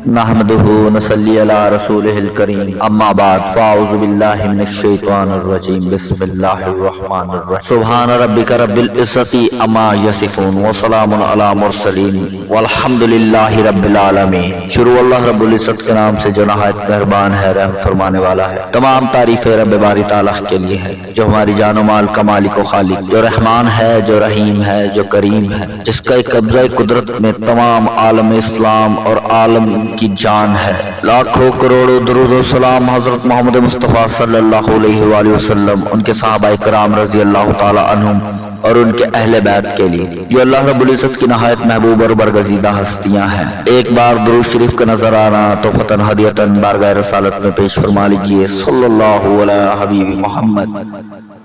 نحمدہ ونصلی علی رسولہ الکریم اما بعد فاعوذ باللہ من الشیطان الرجیم بسم اللہ الرحمن الرحیم سبحان ربک رب العزت عما یصفون وسلام علی المرسلین والحمدللہ رب العالمین۔ شروع اللہ رب العزت کے نام سے جو نہایت مہربان ہے رحم فرمانے والا ہے۔ تمام تعریفیں رب باری تعالیٰ کے لیے ہے جو ہماری جان و مال کا مالک و خالق، جو رحمان ہے، جو رحیم ہے، جو کریم ہے، جس کا ایک قبضہ قدرت میں تمام عالم اسلام اور عالم کی جان ہے۔ لاکھوں کروڑوں درود و سلام حضرت محمد مصطفیٰ صلی اللہ علیہ وآلہ وسلم، ان کے صحابہ کرام رضی اللہ تعالی عنہم اور ان کے اہل بیت کے لیے جو اللہ رب العزت کی نہایت محبوب اور برگزیدہ ہستیاں ہیں۔ ایک بار درود شریف کا نظر آنا تو فتن ہدیتن بارگاہ رسالت میں پیش فرما لیجئے صلی اللہ علیہ حبیب محمد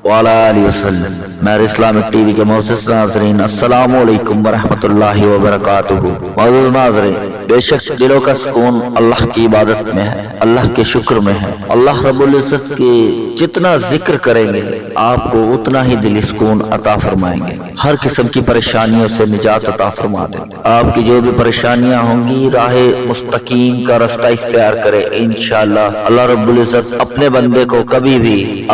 وعلی آلہ وسلم۔ میرے اسلامک ٹی وی کے معزز ناظرین، السلام علیکم ورحمۃ اللہ وبرکاتہ۔ معزز ناظرین، بے شک دلوں کا سکون اللہ کی عبادت میں ہے، اللہ کے شکر میں ہے۔ اللہ رب العزت کے جتنا ذکر کریں گے آپ کو اتنا ہی دلی سکون عطا فرمائیں گے، ہر قسم کی پریشانیوں سے نجات عطا فرما دیں گے۔ آپ کی جو بھی پریشانیاں ہوں گی راہ مستقیم کا رستہ اختیار کرے انشاءاللہ اللہ رب العزت اپنے بندے کو کبھی بھی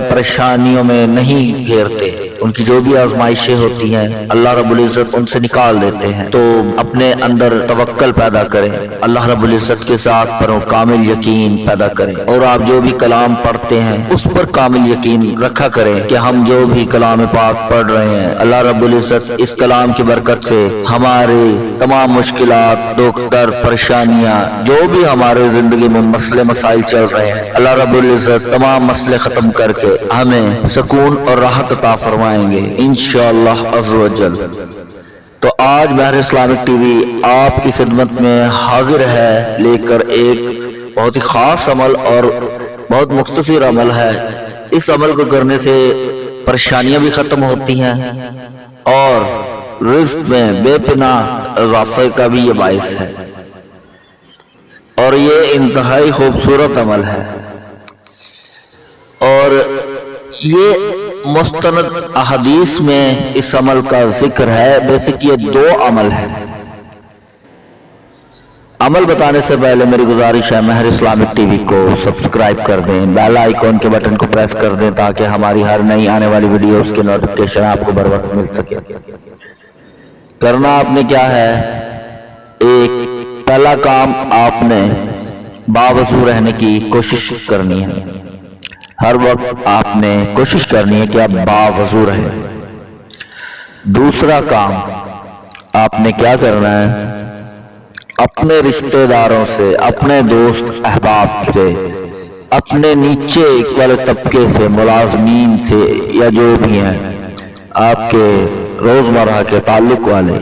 پریشانیوں میں نہیں گھیرتے۔ ان کی جو بھی آزمائشیں ہوتی ہیں اللہ رب العزت ان سے نکال دیتے ہیں۔ تو اپنے اندر توکل پیدا کریں، اللہ رب العزت کے ذات پر کامل یقین پیدا کریں، اور آپ جو بھی کلام پڑھتے ہیں اس پر کامل یقین رکھا کریں کہ ہم جو بھی کلام پاک پڑھ رہے ہیں اللہ رب العزت اس کلام کی برکت سے ہمارے تمام مشکلات، دکھ درد، پریشانیاں، جو بھی ہمارے زندگی میں مسئلے مسائل چل رہے ہیں اللہ رب العزت تمام مسئلے ختم کر کے ہمیں سکون اور راحت عطا فرمائیں گے انشاءاللہ عز و جل۔ تو آج بہر اسلامک ٹی وی آپ کی خدمت میں حاضر ہے لے کر ایک بہت ہی خاص عمل اور بہت مختصر عمل ہے۔ اس عمل کو کرنے سے پریشانیاں بھی ختم ہوتی ہیں اور رزق میں بے پناہ اضافے کا بھی یہ باعث ہے، اور یہ انتہائی خوبصورت عمل ہے، اور یہ مستند احادیث میں اس عمل کا ذکر ہے۔ بیسک یہ دو عمل ہے۔ عمل بتانے سے پہلے میری گزارش ہے مہر اسلامک ٹی وی کو سبسکرائب کر دیں، بیل آئیکن کے بٹن کو پریس کر دیں تاکہ ہماری ہر نئی آنے والی ویڈیو اس کے نوٹیفیکیشن آپ کو بر وقت مل سکے۔ کرنا آپ نے کیا ہے، ایک پہلا کام آپ نے باوضو رہنے کی کوشش کرنی ہے۔ ہر وقت آپ نے کوشش کرنی ہے کہ آپ باوضو رہیں۔ دوسرا کام آپ نے کیا کرنا ہے، اپنے رشتہ داروں سے، اپنے دوست احباب سے، اپنے نیچے والے طبقے سے، ملازمین سے یا جو بھی ہیں آپ کے روزمرہ کے تعلق والے،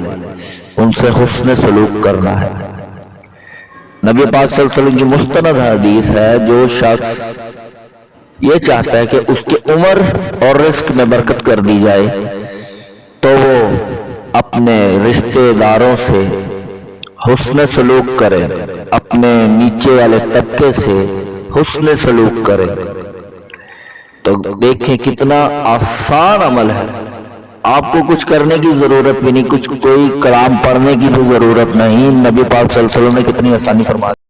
ان سے حسن سلوک کرنا ہے۔ نبی پاک صلی اللہ علیہ وسلم کی مستند حدیث ہے، جو شخص یہ چاہتا ہے کہ اس کی عمر اور رزق میں برکت کر دی جائے تو وہ اپنے رشتہ داروں سے حسن سلوک کرے، اپنے نیچے والے طبقے سے حسن سلوک کرے۔ تو دیکھیں کتنا آسان عمل ہے، آپ کو کچھ کرنے کی ضرورت بھی نہیں، کوئی کلام پڑھنے کی بھی ضرورت نہیں۔ نبی پاک صلی اللہ علیہ وسلم نے کتنی آسانی فرما دی۔